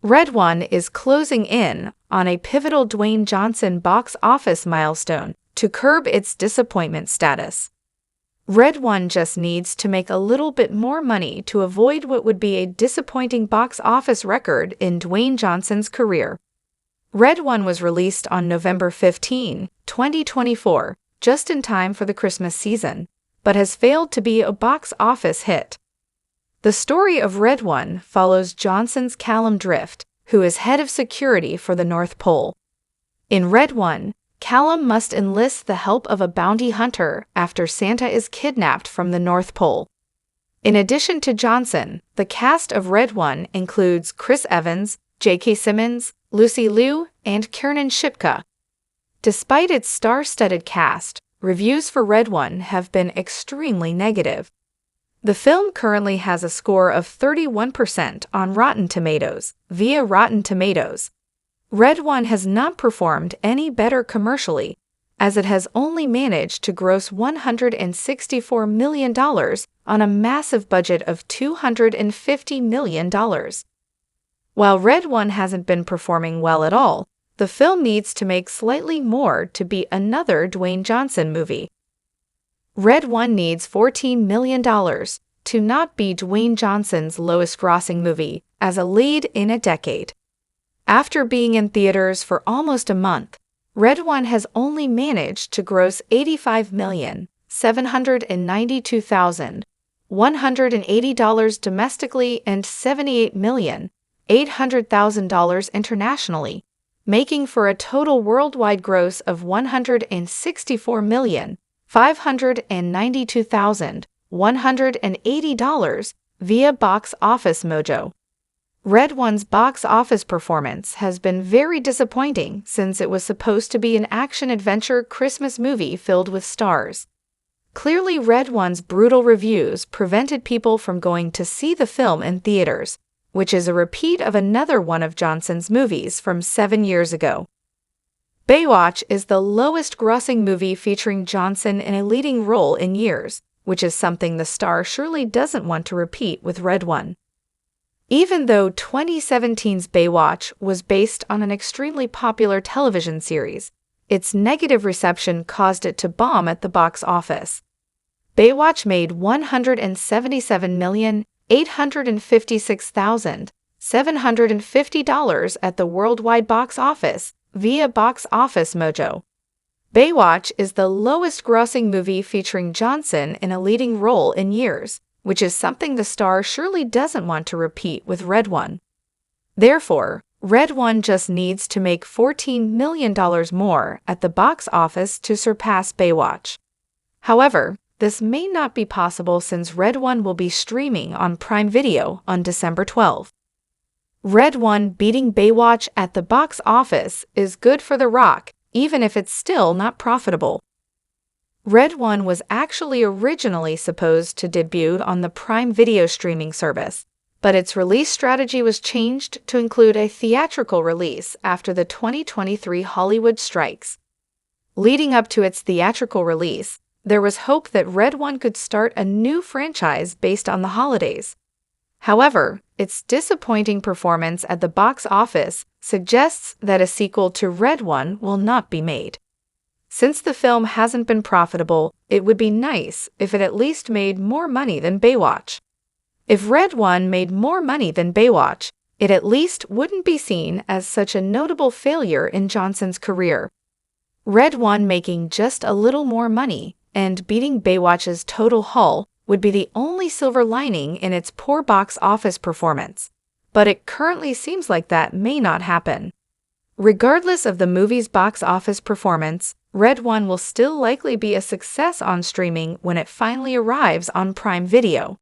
Red One is closing in on a pivotal Dwayne Johnson box office milestone to curb its disappointment status. Red One just needs to make a little bit more money to avoid what would be a disappointing box office record in Dwayne Johnson's career. Red One was released on November 15, 2024, just in time for the Christmas season, but has failed to be a box office hit. The story of Red One follows Johnson's Callum Drift, who is head of security for the North Pole. In Red One, Callum must enlist the help of a bounty hunter after Santa is kidnapped from the North Pole. In addition to Johnson, the cast of Red One includes Chris Evans, J.K. Simmons, Lucy Liu, and Kiernan Shipka. Despite its star-studded cast, reviews for Red One have been extremely negative. The film currently has a score of 31% on Rotten Tomatoes via Rotten Tomatoes. Red One has not performed any better commercially, as it has only managed to gross $164 million on a massive budget of $250 million. While Red One hasn't been performing well at all, the film needs to make slightly more to be another Dwayne Johnson movie. Red One needs $14 million to not be Dwayne Johnson's lowest-grossing movie as a lead in a decade. After being in theaters for almost a month, Red One has only managed to gross $85,792,180 domestically and $78,800,000 internationally, making for a total worldwide gross of $164,592,180 via Box Office Mojo. Red One's box office performance has been very disappointing since it was supposed to be an action-adventure Christmas movie filled with stars. Clearly, Red One's brutal reviews prevented people from going to see the film in theaters, which is a repeat of another one of Johnson's movies from 7 years ago. Baywatch is the lowest-grossing movie featuring Johnson in a leading role in years, which is something the star surely doesn't want to repeat with Red One. Even though 2017's Baywatch was based on an extremely popular television series, its negative reception caused it to bomb at the box office. Baywatch made $177,856,750 at the worldwide box office via Box Office Mojo. Baywatch is the lowest-grossing movie featuring Johnson in a leading role in years, which is something the star surely doesn't want to repeat with Red One. Therefore, Red One just needs to make $14 million more at the box office to surpass Baywatch. However, this may not be possible since Red One will be streaming on Prime Video on December 12. Red One beating Baywatch at the box office is good for The Rock, even if it's still not profitable. Red One was actually originally supposed to debut on the Prime Video streaming service, but its release strategy was changed to include a theatrical release after the 2023 Hollywood strikes. Leading up to its theatrical release, there was hope that Red One could start a new franchise based on the holidays. However, its disappointing performance at the box office suggests that a sequel to Red One will not be made. Since the film hasn't been profitable, it would be nice if it at least made more money than Baywatch. If Red One made more money than Baywatch, it at least wouldn't be seen as such a notable failure in Johnson's career. Red One making just a little more money and beating Baywatch's total haul would be the only silver lining in its poor box office performance, but it currently seems like that may not happen. Regardless of the movie's box office performance, Red One will still likely be a success on streaming when it finally arrives on Prime Video.